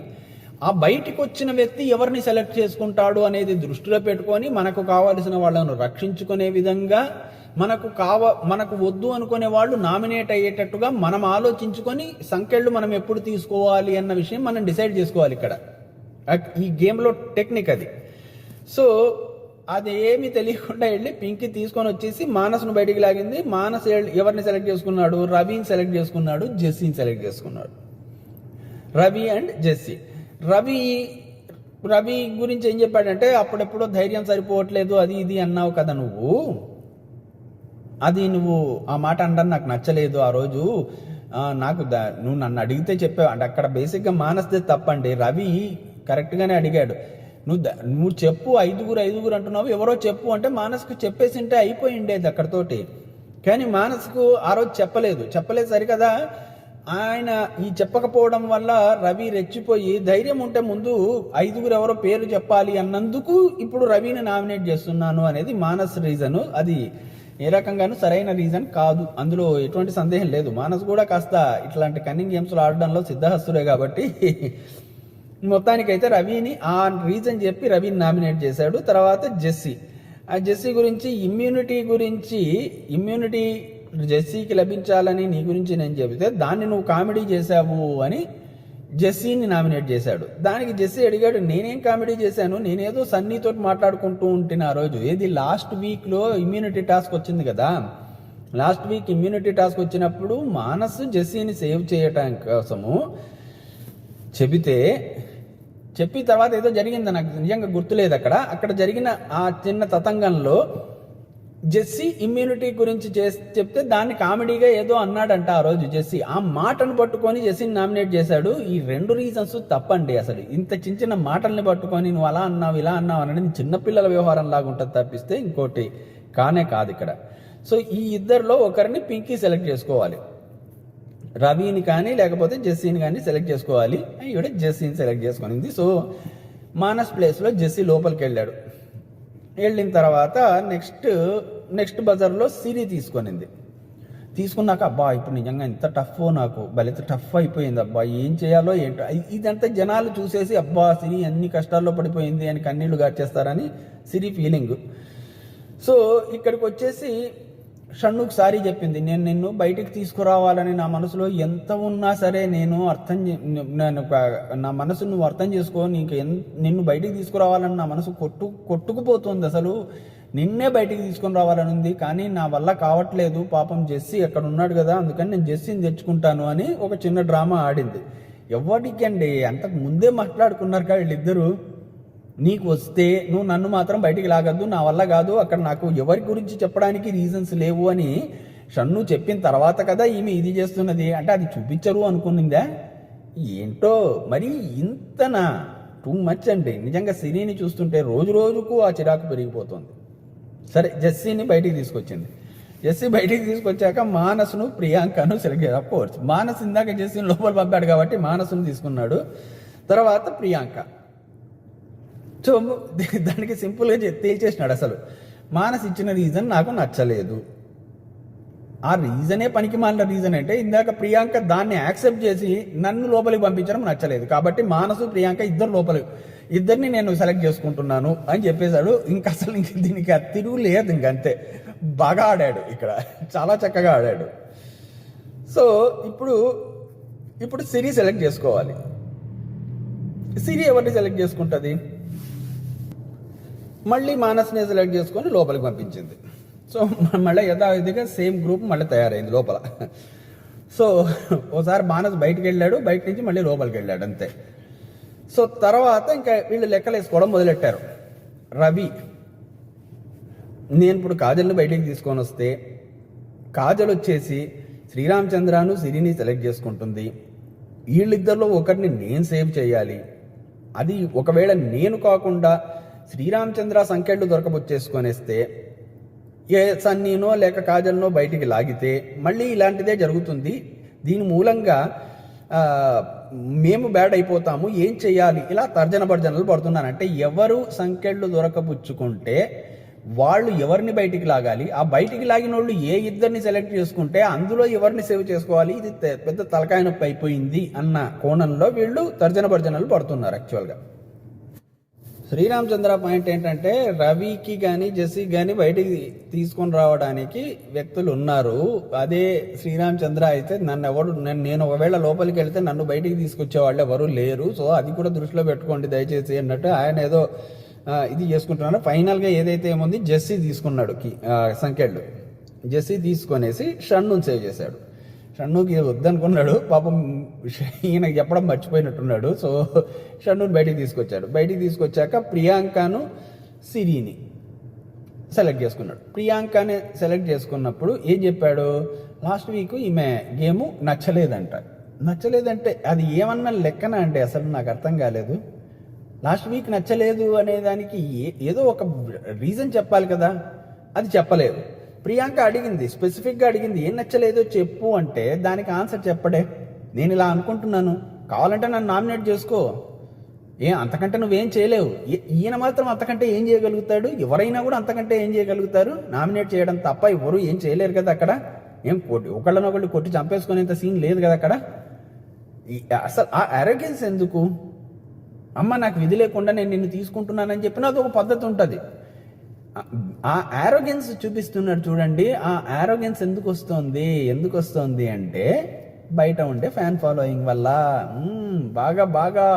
ఆ బయటికి వచ్చిన వ్యక్తి ఎవరిని సెలెక్ట్ చేసుకుంటాడు అనేది దృష్టిలో పెట్టుకొని మనకు కావాల్సిన వాళ్ళను రక్షించుకునే విధంగా, మనకు వద్దు అనుకునే వాళ్ళు నామినేట్ అయ్యేటట్టుగా మనం ఆలోచించుకొని సంఖ్యలు మనం ఎప్పుడు తీసుకోవాలి అన్న విషయం మనం డిసైడ్ చేసుకోవాలి. ఇక్కడ ఈ గేమ్లో టెక్నిక్ అది. సో అదేమి తెలియకుండా వెళ్ళి పింకీ తీసుకొని వచ్చేసి మానస్ను బయటికి లాగింది. మానస్ ఎవరిని సెలెక్ట్ చేసుకున్నాడు, రవిని సెలెక్ట్ చేసుకున్నాడు, జెస్సీని సెలెక్ట్ చేసుకున్నాడు. Ravi and Jessie. రవి గురించి ఏం చెప్పాడంటే, అప్పుడెప్పుడో ధైర్యం సరిపోవట్లేదు అది ఇది అన్నావు కదా నువ్వు ఆ మాట అనడం నాకు నచ్చలేదు ఆ రోజు. నువ్వు నన్ను అడిగితే చెప్పావు అంటే అక్కడ బేసిక్గా మానస్దే తప్పండి. రవి కరెక్ట్గానే అడిగాడు, నువ్వు చెప్పు, ఐదుగురు అంటున్నావు, ఎవరో చెప్పు అంటే మానస్కు చెప్పేసింటే అయిపోయి ఉండేది అక్కడతోటి. కానీ మానస్కు ఆ రోజు చెప్పలేదు సరికదా. ఆయన ఈ చెప్పకపోవడం వల్ల రవి రెచ్చిపోయి ధైర్యం ఉంటే ముందు ఐదుగురు ఎవరో పేరు చెప్పాలి అన్నందుకు ఇప్పుడు రవిని నామినేట్ చేస్తున్నాను అనేది మానస్ రీజను. అది ఏ రకంగానూ సరైన రీజన్ కాదు, అందులో ఎటువంటి సందేహం లేదు. మానస్ కూడా కాస్త ఇట్లాంటి కన్నింగ్ గేమ్స్లో ఆడడంలో సిద్ధహస్తుడే కాబట్టి మొత్తానికైతే రవిని ఆ రీజన్ చెప్పి రవిని నామినేట్ చేశాడు. తర్వాత జెస్సీ గురించి ఇమ్యూనిటీ జెస్సీకి లభించాలని నీ గురించి నేను చెబితే దాన్ని నువ్వు కామెడీ చేశావు అని జెస్సీని నామినేట్ చేశాడు. దానికి జెస్సీ అడిగాడు, నేనేం కామెడీ చేశాను, నేనేదో సన్నీతో మాట్లాడుకుంటూ ఉంటున్నా ఆ రోజు. ఏది లాస్ట్ వీక్లో ఇమ్యూనిటీ టాస్క్ వచ్చింది కదా, లాస్ట్ వీక్ ఇమ్యూనిటీ టాస్క్ వచ్చినప్పుడు మానస్ జెస్సీని సేవ్ చేయటం కోసము చెప్పి తర్వాత ఏదో జరిగింది, నాకు నిజంగా గుర్తులేదు. అక్కడ జరిగిన ఆ చిన్న తతంగంలో జెస్సీ ఇమ్యూనిటీ గురించి చెప్తే దాన్ని కామెడీగా ఏదో అన్నాడంట ఆ రోజు జెస్సీ. ఆ మాటను పట్టుకొని జెస్సీని నామినేట్ చేశాడు. ఈ రెండు రీజన్స్ తప్పండి. అసలు ఇంత చిన్న మాటల్ని పట్టుకొని నువ్వు అలా అన్నావు ఇలా అన్నావు అనేది చిన్నపిల్లల వ్యవహారం లాగా ఉంటుంది తప్పిస్తే ఇంకోటి కాదు ఇక్కడ. సో ఈ ఇద్దరిలో ఒకరిని పింకీ సెలెక్ట్ చేసుకోవాలి, రవిని కానీ లేకపోతే జెస్సీని కానీ సెలెక్ట్ చేసుకోవాలి. ఈవిడ జెస్సీని సెలెక్ట్ చేసుకునింది. సో మానస్ ప్లేస్లో జెస్సీ లోపలికి వెళ్ళిన తర్వాత నెక్స్ట్ బజర్లో సిరి తీసుకున్నాక అబ్బా ఇప్పుడు నిజంగా ఎంత నాకు బలిత టఫ్ అయిపోయింది, అబ్బా ఏం చేయాలో ఏంటో. ఇదంతా జనాలు చూసేసి అబ్బా సిరి అన్ని కష్టాల్లో పడిపోయింది అని కన్నీళ్లు గార్చేస్తారని సిరి ఫీలింగ్. సో ఇక్కడికి వచ్చేసి షణ్నుకు సారీ చెప్పింది, నేను నిన్ను బయటికి తీసుకురావాలని నా మనసులో ఎంత ఉన్నా సరే నా మనసు నువ్వు అర్థం చేసుకో, నిన్ను బయటికి తీసుకురావాలని నా మనసు కొట్టుకుపోతుంది, అసలు నిన్నే బయటికి తీసుకొని రావాలని ఉంది, కానీ నా వల్ల కావట్లేదు, పాపం జెస్సీ అక్కడ ఉన్నాడు కదా అందుకని నేను జెస్సీని తెచ్చుకుంటాను అని ఒక చిన్న డ్రామా ఆడింది. ఎవరికండి అంతకు ముందే మాట్లాడుకున్నారు కదా వీళ్ళిద్దరూ, నీకు వస్తే నువ్వు నన్ను మాత్రం బయటికి లాగద్దు, నా వల్ల కాదు, అక్కడ నాకు ఎవరి గురించి చెప్పడానికి రీజన్స్ లేవు అని షన్ను చెప్పిన తర్వాత కదా ఈమె ఇది చేస్తున్నది అంటే అది చూపించరు అనుకునిందా ఏంటో. మరి ఇంతనా టూ మచ్ అండి నిజంగా. సిరిని చూస్తుంటే రోజుకు ఆ చిరాకు పెరిగిపోతుంది. సరే జెస్సీని బయటికి తీసుకొచ్చింది. జెస్సీ బయటికి తీసుకొచ్చాక మానస్ను ప్రియాంకను సెలెక్ట్ చేయాలి. కోర్స్ మానస్ ఇందాక జెస్సీని లోపల పంపాడు కాబట్టి మానస్ను తీసుకున్నాడు. తర్వాత ప్రియాంక. సో దానికి సింపుల్గా తేల్చేసినాడు. అసలు మానస్ ఇచ్చిన రీజన్ నాకు నచ్చలేదు, ఆ రీజనే పనికి మాలిన రీజన్ అంటే ఇందాక ప్రియాంక దాన్ని యాక్సెప్ట్ చేసి నన్ను లోపలికి పంపించడం నచ్చలేదు, కాబట్టి మానసు ప్రియాంక ఇద్దరిని నేను సెలెక్ట్ చేసుకుంటున్నాను అని చెప్పేశాడు. ఇంకా అసలు దీనికి తిరుగు లేదు, ఇంకంతే. బాగా ఆడాడు ఇక్కడ, చాలా చక్కగా ఆడాడు. సో ఇప్పుడు ఇప్పుడు సిరి సెలెక్ట్ చేసుకోవాలి. సిరి ఎవరిని సెలెక్ట్ చేసుకుంటుంది? మళ్ళీ మానస్నే సెలెక్ట్ చేసుకొని లోపలికి పంపించింది. సో మళ్ళీ యథావిధిగా సేమ్ గ్రూప్ మళ్ళీ తయారైంది లోపల. సో ఓసారి మానస్ బయటికి వెళ్ళాడు, బయట నుంచి మళ్ళీ లోపలికి వెళ్ళాడు, అంతే. సో తర్వాత ఇంకా వీళ్ళు లెక్కలు వేసుకోవడం మొదలెట్టారు. రవి, నేను ఇప్పుడు కాజల్ని బయటికి తీసుకొని వస్తే కాజల్ వచ్చేసి శ్రీరామచంద్రను సిరిని సెలెక్ట్ చేసుకుంటుంది. వీళ్ళిద్దరిలో ఒకరిని నేను సేవ్ చేయాలి. అది ఒకవేళ నేను కాకుండా శ్రీరామచంద్ర సంఖ్యలు దొరకబొచ్చేసుకొనేస్తే ఏ సన్నీనో లేక కాజల్నో బయటికి లాగితే మళ్ళీ ఇలాంటిదే జరుగుతుంది. దీని మూలంగా మేము బ్యాడ్ అయిపోతాము, ఏం చెయ్యాలి? ఇలా తర్జన భర్జనలు పడుతున్నాను. అంటే ఎవరు సంఖ్యలు దొరకపుచ్చుకుంటే వాళ్ళు ఎవరిని బయటికి లాగాలి, ఆ బయటికి లాగిన వాళ్ళు ఏ ఇద్దరిని సెలెక్ట్ చేసుకుంటే అందులో ఎవరిని సేవ్ చేసుకోవాలి, ఇది పెద్ద తలకాయ నొప్పి అయిపోయింది అన్న కోణంలో వీళ్ళు తర్జన భర్జనలు పడుతున్నారు. యాక్చువల్గా శ్రీరామచంద్ర పాయింట్ ఏంటంటే రవికి కానీ జెస్సీకి కానీ బయటికి తీసుకొని రావడానికి వ్యక్తులు ఉన్నారు. అదే శ్రీరామచంద్ర అయితే నేను ఒకవేళ లోపలికి వెళ్తే నన్ను బయటికి తీసుకొచ్చే వాళ్ళు ఎవరు లేరు. సో అది కూడా దృష్టిలో పెట్టుకోండి దయచేసి అన్నట్టు ఆయన ఏదో ఇది చేసుకుంటున్నాడు. ఫైనల్గా ఏదైతే ఏముంది జెస్సీ తీసుకున్నాడు సంఖ్యలు. జెస్సీ తీసుకొనేసి షన్నుని సేవ్ చేశాడు. షన్నుకి వద్దనుకున్నాడు, పాపం ఈయనకి చెప్పడం మర్చిపోయినట్టున్నాడు. సో షన్నుని బయటికి తీసుకొచ్చాడు. బయటికి తీసుకొచ్చాక ప్రియాంకను సిరిని సెలెక్ట్ చేసుకున్నాడు. ప్రియాంకని సెలెక్ట్ చేసుకున్నప్పుడు ఏం చెప్పాడు, లాస్ట్ వీక్ ఈమె గేము నచ్చలేదంటే అది ఏమన్నా లెక్కన అంటే అసలు నాకు అర్థం కాలేదు. లాస్ట్ వీక్ నచ్చలేదు అనే దానికి ఏదో ఒక రీజన్ చెప్పాలి కదా, అది చెప్పలేదు. ప్రియాంక అడిగింది, స్పెసిఫిక్గా అడిగింది, ఏం నచ్చలేదో చెప్పు అంటే దానికి ఆన్సర్ చెప్పడే. నేను ఇలా అనుకుంటున్నాను, కావాలంటే నన్ను నామినేట్ చేసుకో, అంతకంటే నువ్వేం చేయలేవు. ఈయన మాత్రం అంతకంటే ఏం చేయగలుగుతాడు? ఎవరైనా కూడా అంతకంటే ఏం చేయగలుగుతారు? నామినేట్ చేయడం తప్ప ఎవరు ఏం చేయలేరు కదా అక్కడ. ఒకళ్ళనొకళ్ళు కొట్టి చంపేసుకునేంత సీన్ లేదు కదా అక్కడ. అసలు ఆ అరోగెన్స్ ఎందుకు? అమ్మ నాకు విధి లేకుండా నేను నిన్ను తీసుకుంటున్నానని చెప్పిన అది ఒక పద్ధతి ఉంటుంది. ఆ ఆరోగెన్స్ చూపిస్తున్నాడు చూడండి. ఆ ఆరోగెన్స్ ఎందుకు వస్తుంది అంటే బయట ఉండే ఫ్యాన్ ఫాలోయింగ్ వల్ల. బాగా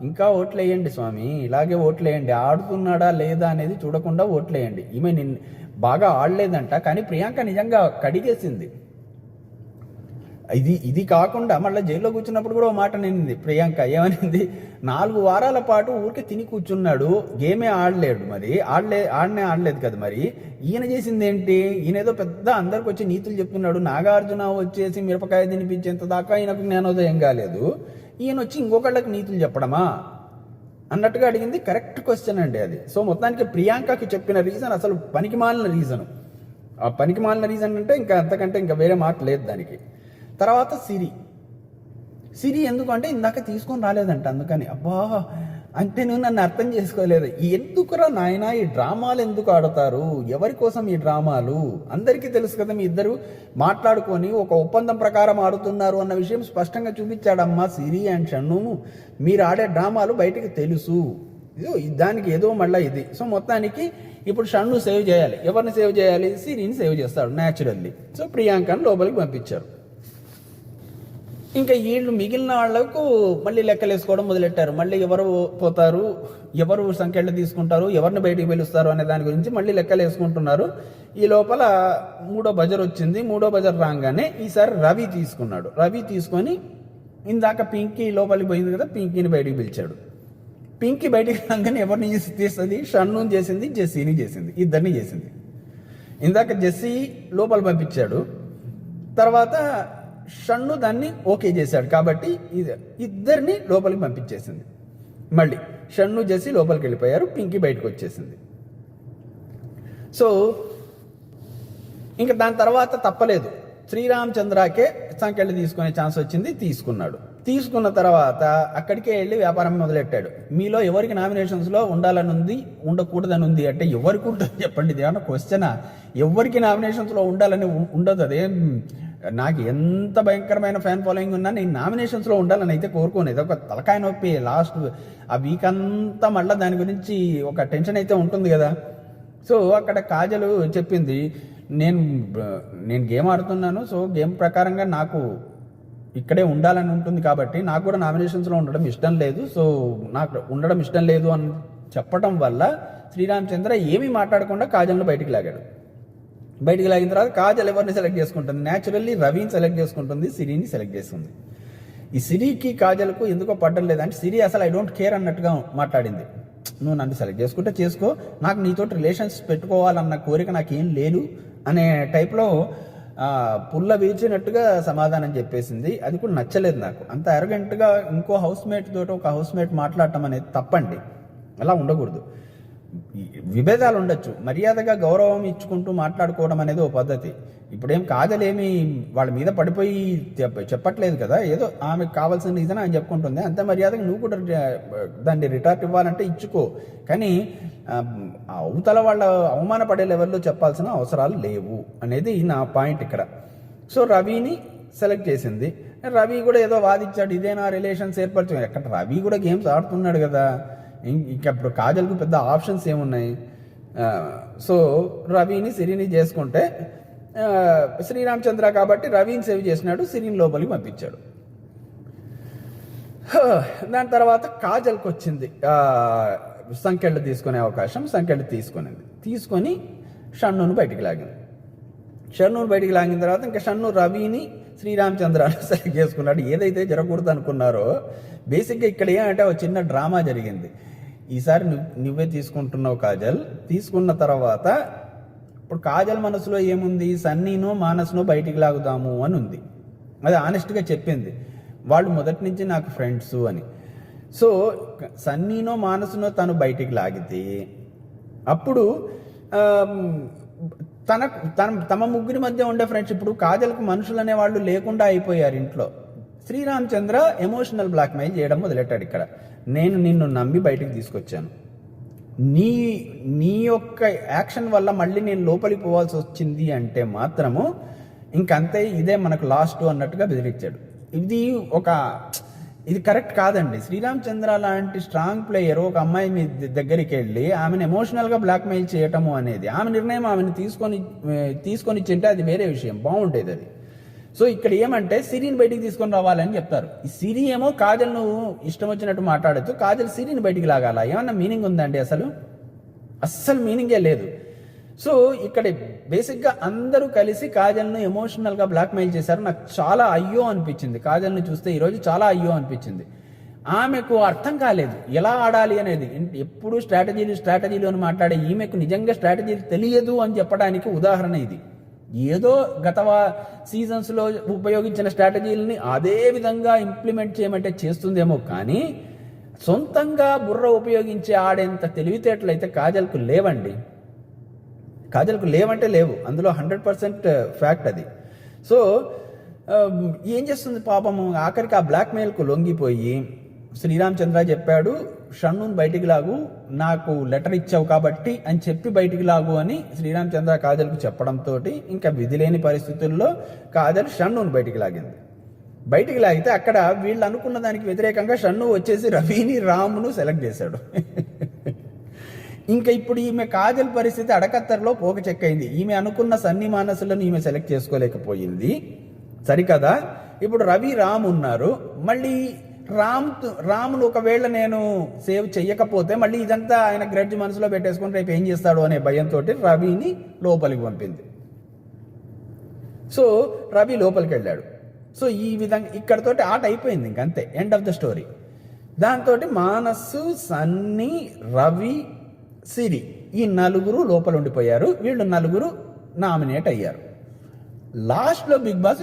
ఇంకా ఓట్లేయండి స్వామి, ఇలాగే ఓట్లేయండి. ఆడుతున్నాడా లేదా అనేది చూడకుండా ఓట్లేయండి. ఈమె బాగా ఆడలేదంట, కానీ ప్రియాంక నిజంగా కడిగేసింది. ఇది కాకుండా మళ్ళీ జైల్లో కూర్చున్నప్పుడు కూడా ఒక మాట నింది ప్రియాంక. ఏమనింది, 4 వారాల పాటు ఊరికే తిని కూర్చున్నాడు, గేమే ఆడలేడు. మరి ఆడలేదు కదా. మరి ఈయన చేసింది ఏంటి? ఈయన ఏదో పెద్ద అందరికి వచ్చి నీతులు చెప్తున్నాడు. నాగార్జున వచ్చేసి మిరపకాయ తినిపించేంత దాకా ఈయనకు జ్ఞానోదయం కాలేదు. ఈయన వచ్చి ఇంకొకళ్ళకి నీతులు చెప్పడమా అన్నట్టుగా అడిగింది. కరెక్ట్ క్వశ్చన్ అండి అది. సో మొత్తానికి ప్రియాంకకి చెప్పిన రీజన్ అసలు పనికిమాలిన రీజను. ఆ పనికిమాలిన రీజన్ అంటే ఇంకా అంతకంటే ఇంకా వేరే మాట లేదు దానికి. తర్వాత సిరి ఎందుకంటే ఇందాక తీసుకొని రాలేదంట, అందుకని. అబ్బా అంటే నువ్వు నన్ను అర్థం చేసుకోలేదు. ఎందుకురా నాయన ఈ డ్రామాలు ఎందుకు ఆడతారు? ఎవరి కోసం ఈ డ్రామాలు? అందరికీ తెలుసు కదా, మీ ఇద్దరు మాట్లాడుకొని ఒక ఒప్పందం ప్రకారం ఆడుతున్నారు అన్న విషయం స్పష్టంగా చూపించాడమ్మా సిరి అండ్ షన్ను. మీరు ఆడే డ్రామాలు బయటికి తెలుసు. దానికి ఏదో మళ్ళీ ఇది. సో మొత్తానికి ఇప్పుడు షన్ను సేవ్ చేయాలి. ఎవరిని సేవ్ చేయాలి? సిరిని సేవ్ చేస్తాడు న్యాచురల్లీ. సో ప్రియాంకను లోపలికి పంపించారు. ఇంకా వీళ్ళు మిగిలిన వాళ్లకు మళ్ళీ లెక్కలు వేసుకోవడం మొదలెట్టారు. మళ్ళీ ఎవరు పోతారు, ఎవరు సంఖ్యలు తీసుకుంటారు, ఎవరిని బయటికి పిలుస్తారు అనే దాని గురించి మళ్ళీ లెక్కలు వేసుకుంటున్నారు. ఈ లోపల 3వ బజర్ వచ్చింది. 3వ బజర్ రాగానే ఈసారి రవి తీసుకున్నాడు. రవి తీసుకొని ఇందాక పింకీ లోపలికి పోయింది కదా, పింకీని బయటికి పిలిచాడు. పింకీ బయటికి రాగానే ఎవరిని తీస్తుంది? షన్నుని చేసింది, జెస్సీని చేసింది, ఇద్దరిని చేసింది. ఇందాక జెస్సీ లోపల పంపించాడు, తర్వాత షన్ను దాన్ని ఓకే చేశాడు. కాబట్టి ఇద్దరిని లోపలికి పంపించేసింది. మళ్ళీ షన్ను జెస్సీ లోపలికి వెళ్ళిపోయారు, పింకీ బయటకు వచ్చేసింది. సో ఇంకా దాని తర్వాత తప్పలేదు, శ్రీరామచంద్రకే సంఖ్యలు తీసుకునే ఛాన్స్ వచ్చింది. తీసుకున్న తర్వాత అక్కడికే వెళ్ళి వ్యాపారం మొదలెట్టాడు. మీలో ఎవరికి నామినేషన్స్లో ఉండాలని ఉంది, ఉండకూడదని ఉంది అంటే ఎవరికి ఉంటుంది చెప్పండి? ఇది ఏమన్నా క్వశ్చనా? ఎవరికి నామినేషన్స్లో ఉండాలని ఉండదు. అదేం నాకు ఎంత భయంకరమైన ఫ్యాన్ ఫాలోయింగ్ ఉన్నా నేను నామినేషన్స్లో ఉండాలని అయితే కోరుకోలేదు. ఒక తలకాయ నొప్పి. లాస్ట్ ఆ వీక్ అంతా మళ్ళీ దాని గురించి ఒక టెన్షన్ అయితే ఉంటుంది కదా. సో అక్కడ కాజలు చెప్పింది, నేను గేమ్ ఆడుతున్నాను, సో గేమ్ ప్రకారంగా నాకు ఇక్కడే ఉండాలని ఉంటుంది కాబట్టి నాకు కూడా నామినేషన్స్లో ఉండడం ఇష్టం లేదు, సో నాకు ఉండడం ఇష్టం లేదు అని చెప్పడం వల్ల శ్రీరామచంద్ర ఏమీ మాట్లాడకుండా కాజల్ను బయటికి లాగాడు. బయటికి లాగిన తర్వాత కాజల్ ఎవరిని సెలెక్ట్ చేసుకుంటుంది? న్యాచురల్లీ రవిని సెలెక్ట్ చేసుకుంటుంది, సిరిని సెలెక్ట్ చేస్తుంది. ఈ సిరికి కాజల్కు ఎందుకో పడ్డం లేదంటే సిరి అసలు ఐ డోంట్ కేర్ అన్నట్టుగా మాట్లాడింది. నువ్వు నన్ను సెలెక్ట్ చేసుకుంటే చేసుకో, నాకు నీతో రిలేషన్స్ పెట్టుకోవాలన్న కోరిక నాకేం లేదు అనే టైప్లో పుల్ల వీల్చినట్టుగా సమాధానం చెప్పేసింది. అది కూడా నచ్చలేదు నాకు. అంత అరగెంట్గా ఇంకో హౌస్మేట్ తోటి ఒక హౌస్మేట్ మాట్లాడటం అనేది తప్పండి, అలా ఉండకూడదు. విభేదాలు ఉండొచ్చు, మర్యాదగా గౌరవం ఇచ్చుకుంటూ మాట్లాడుకోవడం అనేది ఓ పద్ధతి. ఇప్పుడేం కాజలేమి వాళ్ళ మీద పడిపోయి చెప్పట్లేదు కదా, ఏదో ఆమెకు కావాల్సిన రీజన్ ఆయన చెప్పుకుంటుంది. అంత మర్యాదగా నువ్వు కూడా దాన్ని రిటార్ట్ ఇవ్వాలంటే ఇచ్చుకో, కానీ అవతల వాళ్ళ అవమానపడే లెవెల్లో చెప్పాల్సిన అవసరాలు లేవు అనేది నా పాయింట్ ఇక్కడ. సో రవిని సెలెక్ట్ చేసింది. రవి కూడా ఏదో వాదించాడు, ఇదే నా రిలేషన్స్ ఏర్పరచు. ఎక్కడ రవి కూడా గేమ్స్ ఆడుతున్నాడు కదా, ఇంకా ఇప్పుడు కాజల్కు పెద్ద ఆప్షన్స్ ఏమున్నాయి? సో రవిని సిరిని చేసుకుంటే శ్రీరామచంద్ర కాబట్టి రవిని సేవ్ చేసినాడు, సిరిని లోపలికి పంపించాడు. దాని తర్వాత కాజల్కి వచ్చింది సంఖ్యలు తీసుకునే అవకాశం. సంఖ్యలు తీసుకొని షన్నును బయటికి లాగింది. షన్నును బయటికి లాగిన తర్వాత ఇంకా షన్ను రవిని శ్రీరామచంద్రాన్ని సెలెక్ట్ చేసుకున్నాడు. ఏదైతే జరగకూడదు అనుకున్నారో బేసిక్గా ఇక్కడ ఏమంటే ఒక చిన్న డ్రామా జరిగింది. ఈసారి నువ్వే తీసుకుంటున్నావు కాజల్. తీసుకున్న తర్వాత ఇప్పుడు కాజల్ మనసులో ఏముంది? సన్నీనో మానస్నో బయటికి లాగుదాము అని ఉంది. అది ఆనెస్ట్గా చెప్పింది, వాళ్ళు మొదటి నుంచి నాకు ఫ్రెండ్స్ అని. సో సన్నీనో మానసునో తను బయటికి లాగితే అప్పుడు తమ ముగ్గురి మధ్య ఉండే ఫ్రెండ్స్, ఇప్పుడు కాజల్కు మనుషులు అనేవాళ్ళు లేకుండా అయిపోయారు ఇంట్లో. శ్రీరామచంద్ర ఎమోషనల్ బ్లాక్మెయిల్ చేయడం మొదలెట్టాడు. ఇక్కడ నేను నిన్ను నమ్మి బయటికి తీసుకొచ్చాను, నీ యొక్క యాక్షన్ వల్ల మళ్ళీ నేను లోపలికి పోవాల్సి వచ్చింది అంటే మాత్రము ఇంకంతే, ఇదే మనకు లాస్ట్ అన్నట్టుగా బెదిరించాడు. ఇది కరెక్ట్ కాదండి. శ్రీరామచంద్ర లాంటి స్ట్రాంగ్ ప్లేయర్ ఒక అమ్మాయి మీ దగ్గరికి వెళ్ళి ఆమెను ఎమోషనల్గా బ్లాక్మెయిల్ చేయటము అనేది, ఆమె నిర్ణయం ఆమెను తీసుకొని ఇచ్చింటే అది వేరే విషయం, బాగుండేది అది. సో ఇక్కడ ఏమంటే సిరిని బయటికి తీసుకొని రావాలని చెప్తారు. ఈ సిరి ఏమో కాజల్ను ఇష్టం వచ్చినట్టు మాట్లాడచ్చు, కాజల్ సిరిని బయటికి లాగాల. ఏమన్నా మీనింగ్ ఉందండి? అస్సలు మీనింగే లేదు. సో ఇక్కడ బేసిక్గా అందరూ కలిసి కాజల్ను ఎమోషనల్గా బ్లాక్మెయిల్ చేశారు. నాకు చాలా అయ్యో అనిపించింది కాజల్ని చూస్తే ఈరోజు, చాలా అయ్యో అనిపించింది. ఆమెకు అర్థం కాలేదు ఎలా ఆడాలి అనేది. ఎప్పుడు స్ట్రాటజీలు అని మాట్లాడే ఈమెకు నిజంగా స్ట్రాటజీలు తెలియదు అని చెప్పడానికి ఉదాహరణ ఇది. ఏదో గత సీజన్స్లో ఉపయోగించిన స్ట్రాటజీలని అదే విధంగా ఇంప్లిమెంట్ చేయమంటే చేస్తుందేమో, కానీ సొంతంగా బుర్ర ఉపయోగించి ఆడేంత తెలివితేటలు అయితే కాజల్కు లేవండి. కాజల్కు లేవంటే లేవు, అందులో 100% ఫ్యాక్ట్ అది. సో ఏం చేస్తుంది పాపము, ఆఖరికి ఆ బ్లాక్మెయిల్కు లొంగిపోయి శ్రీరామచంద్ర చెప్పాడు షన్నును బయటికి లాగు, నాకు లెటర్ ఇచ్చావు కాబట్టి అని చెప్పి బయటికి లాగు అని శ్రీరామచంద్ర కాజల్కు చెప్పడంతో ఇంకా విధి లేని పరిస్థితుల్లో కాజల్ షన్నును బయటికి లాగింది. బయటికి లాగితే అక్కడ వీళ్ళు అనుకున్న దానికి వ్యతిరేకంగా షన్ను వచ్చేసి రవిని రామును సెలెక్ట్ చేశాడు. ఇంకా ఇప్పుడు ఈమె కాజల్ పరిస్థితి అడకత్తరలో పోక చెక్కైంది. ఈమె అనుకున్న సన్ని మానసులను ఈమె సెలెక్ట్ చేసుకోలేకపోయింది, సరికదా. ఇప్పుడు రవి రామ్ ఉన్నారు, మళ్ళీ రామును ఒకవేళ నేను సేవ్ చెయ్యకపోతే మళ్ళీ ఇదంతా ఆయన గ్రడ్జ్ మనసులో పెట్టేసుకుని రేపు ఏం చేస్తాడు అనే భయంతో రవిని లోపలికి పంపింది. సో రవి లోపలికి వెళ్ళాడు. సో ఈ విధంగా ఇక్కడతోటి ఆట అయిపోయింది, ఇంకంతే, ఎండ్ ఆఫ్ ద స్టోరీ. దాంతో మానసు, సన్నీ, రవి, సిరి ఈ నలుగురు లోపల ఉండిపోయారు. వీళ్ళు నలుగురు నామినేట్ అయ్యారు. లాస్ట్లో బిగ్ బాస్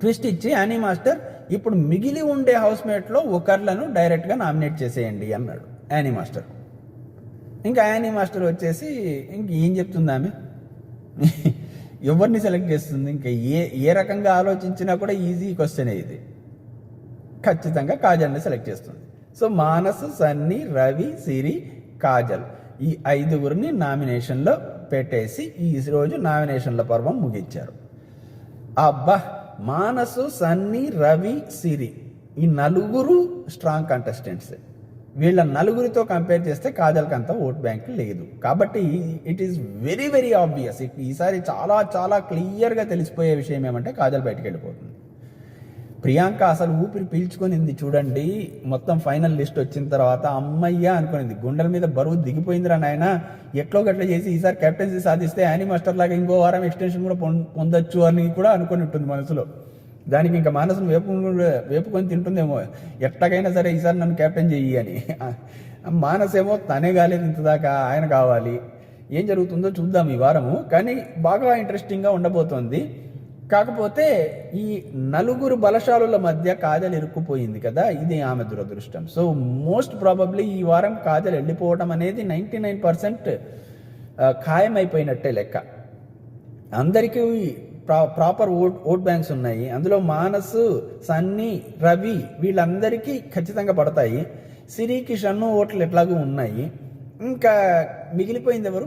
ట్విస్ట్ ఇచ్చి యానీ మాస్టర్ ఇప్పుడు మిగిలి ఉండే హౌస్మేట్లో ఒకర్లను డైరెక్ట్గా నామినేట్ చేసేయండి అన్నాడు యానీ మాస్టర్. ఇంకా యానీ మాస్టర్ వచ్చేసి ఇంకేం చెప్తుంది ఆమె, ఎవరిని సెలెక్ట్ చేస్తుంది? ఇంకా ఏ రకంగా ఆలోచించినా కూడా ఈజీ క్వశ్చనే ఇది. ఖచ్చితంగా కాజల్ని సెలెక్ట్ చేస్తుంది. సో మానస్, సన్నీ, రవి, సిరి, కాజల్ ఈ 5గురిని నామినేషన్లో పెట్టేసి ఈ రోజు నామినేషన్ల పర్వం ముగించారు. అబ్బా, మానసు, సన్నీ, రవి, సిరి ఈ నలుగురు స్ట్రాంగ్ కంటెస్టెంట్స్. వీళ్ళ నలుగురితో కంపేర్ చేస్తే కాజల్కి అంత ఓట్ బ్యాంక్ లేదు. కాబట్టి it is very very obvious, ఈసారి చాలా చాలా క్లియర్గా తెలిసిపోయే విషయం ఏమంటే కాజల్ బయటికి వెళ్ళిపోతుంది. ప్రియాంక అసలు ఊపిరి పీల్చుకొనింది చూడండి. మొత్తం ఫైనల్ లిస్ట్ వచ్చిన తర్వాత అమ్మయ్య అనుకునింది, గుండెల మీద బరువు దిగిపోయిందిరా నాయన, ఎట్లో గట్ల చేసి ఈసారి కెప్టెన్సీ సాధిస్తే యానీ మాస్టర్ లాగా ఇంకో వారం ఎక్స్టెన్షన్ కూడా పొందొచ్చు అని కూడా అనుకుని ఉంటుంది మనసులో. దానికి ఇంకా మనసును వేపుకొని తింటుందేమో, ఎట్లాగైనా సరే ఈసారి నన్ను కెప్టెన్ చెయ్యి అని. మానసేమో తనే కాలేదు ఇంతదాకా, ఆయన కావాలి. ఏం జరుగుతుందో చూద్దాం ఈ వారము, కానీ బాగా ఇంట్రెస్టింగ్గా ఉండబోతోంది. కాకపోతే ఈ నలుగురు బలశాలుల మధ్య కాజల్ ఇరుక్కుపోయింది కదా, ఇది ఆమె దురదృష్టం. సో మోస్ట్ ప్రాబబ్లీ ఈ వారం కాజల్ వెళ్ళిపోవడం అనేది 99% ఖాయమైపోయినట్టే లెక్క. అందరికీ ప్రాపర్ ఓట్ బ్యాంక్స్ ఉన్నాయి. అందులో మానస్, సన్నీ, రవి వీళ్ళందరికీ ఖచ్చితంగా పడతాయి. సిరికి, షన్ను ఓట్లు ఎట్లాగూ ఉన్నాయి. ఇంకా మిగిలిపోయింది ఎవరు?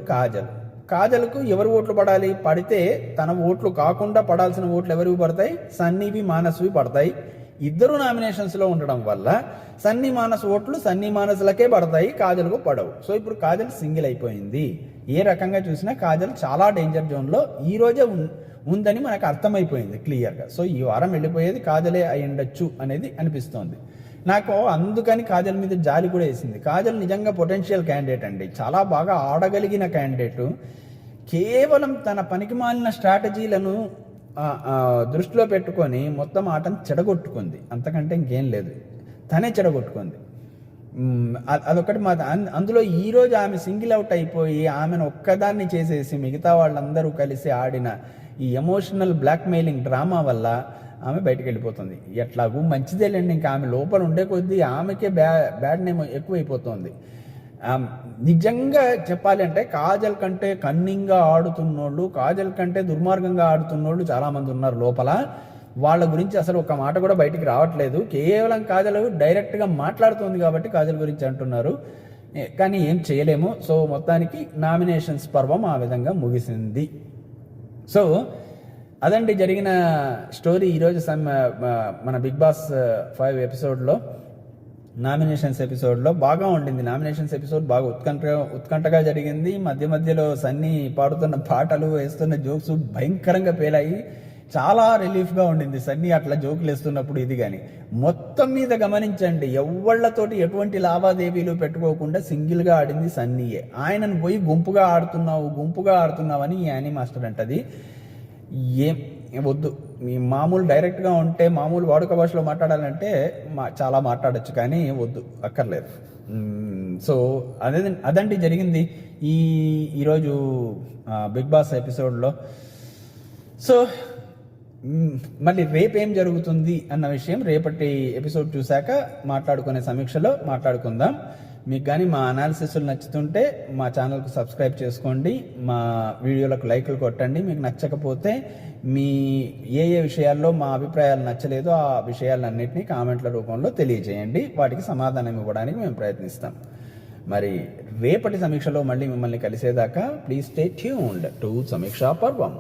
కాజల్కు ఎవరు ఓట్లు పడాలి? పడితే తన ఓట్లు కాకుండా పడాల్సిన ఓట్లు ఎవరికి పడతాయి? సన్నీవి, మానస్వి పడతాయి. ఇద్దరు నామినేషన్స్లో ఉండడం వల్ల సన్నీ మానస్ ఓట్లు సన్నీ మానస్లకే పడతాయి, కాజల్కు పడవు. సో ఇప్పుడు కాజల్ సింగిల్ అయిపోయింది. ఏ రకంగా చూసినా కాజల్ చాలా డేంజర్ జోన్లో ఈ రోజే ఉందని మనకు అర్థమైపోయింది క్లియర్గా. సో ఈ వారం వెళ్ళిపోయేది కాజలే అయి ఉండొచ్చు అనేది అనిపిస్తోంది నాకు. అందుకని కాజల్ మీద జాలి కూడా వేసింది. కాజల్ నిజంగా పొటెన్షియల్ క్యాండిడేట్ అండి, చాలా బాగా ఆడగలిగిన క్యాండిడేటు. కేవలం తన పనికిమాలిన స్ట్రాటజీలను దృష్టిలో పెట్టుకొని మొత్తం ఆటను చెడగొట్టుకుంది, అంతకంటే ఇంకేం లేదు. తనే చెడగొట్టుకుంది. అదొకటి అందులో ఈరోజు ఆమె సింగిల్ అవుట్ అయిపోయి ఆమెను ఒక్కదాన్ని చేసేసి మిగతా వాళ్ళందరూ కలిసి ఆడిన ఈ ఎమోషనల్ బ్లాక్మెయిలింగ్ డ్రామా వల్ల ఆమె బయటకు వెళ్ళిపోతుంది. ఎట్లాగూ మంచిదేలేండి, ఇంకా ఆమె లోపల ఉండే కొద్దీ ఆమెకే బ్యాడ్ నేమ్ ఎక్కువైపోతుంది. నిజంగా చెప్పాలి అంటే కాజల్ కంటే కన్నింగ్గా ఆడుతున్నోళ్ళు, కాజల్ కంటే దుర్మార్గంగా ఆడుతున్నోళ్ళు చాలామంది ఉన్నారు లోపల. వాళ్ళ గురించి అసలు ఒక మాట కూడా బయటికి రావట్లేదు. కేవలం కాజల్ డైరెక్ట్గా మాట్లాడుతుంది కాబట్టి కాజల్ గురించి అంటున్నారు, కానీ ఏం చేయలేము. సో మొత్తానికి నామినేషన్స్ పర్వం ఆ విధంగా ముగిసింది. సో అదండి జరిగిన స్టోరీ ఈరోజు మన బిగ్ బాస్ 5 ఎపిసోడ్లో, నామినేషన్స్ ఎపిసోడ్లో బాగా ఉండింది. నామినేషన్స్ ఎపిసోడ్ బాగా ఉత్కంఠగా జరిగింది. మధ్య మధ్యలో సన్నీ పాడుతున్న పాటలు, వేస్తున్న జోక్స్ భయంకరంగా పేలాయి. చాలా రిలీఫ్గా ఉండింది సన్నీ అట్లా జోకులు వేస్తున్నప్పుడు. ఇది కానీ మొత్తం మీద గమనించండి, ఎవళ్లతోటి ఎటువంటి లావాదేవీలు పెట్టుకోకుండా సింగిల్గా ఆడింది సన్నీయే. ఆయనను పోయి గుంపుగా ఆడుతున్నావు అని యానీ మాస్టర్ అంటది. ఏం వద్దు, మీ మామూలు డైరెక్ట్గా ఉంటే, మామూలు వాడుక భాషలో మాట్లాడాలంటే చాలా మాట్లాడచ్చు, కానీ వద్దు, అక్కర్లేదు. సో అదండి జరిగింది ఈరోజు బిగ్ బాస్ ఎపిసోడ్లో. సో మళ్ళీ రేపేం జరుగుతుంది అన్న విషయం రేపటి ఎపిసోడ్ చూశాక మాట్లాడుకునే సమీక్షలో మాట్లాడుకుందాం. మీకు కానీ మా అనాలిసిస్లు నచ్చుతుంటే మా ఛానల్కు సబ్స్క్రైబ్ చేసుకోండి, మా వీడియోలకు లైక్లు కొట్టండి. మీకు నచ్చకపోతే మీ ఏ విషయాల్లో మా అభిప్రాయాలు నచ్చలేదో ఆ విషయాలన్నింటినీ కామెంట్ల రూపంలో తెలియజేయండి. వాటికి సమాధానం ఇవ్వడానికి మేము ప్రయత్నిస్తాం. మరి రేపటి సమీక్షలో మళ్ళీ మిమ్మల్ని కలిసేదాకా ప్లీజ్ స్టే ట్యూన్డ్ టు సమీక్షా పర్వం.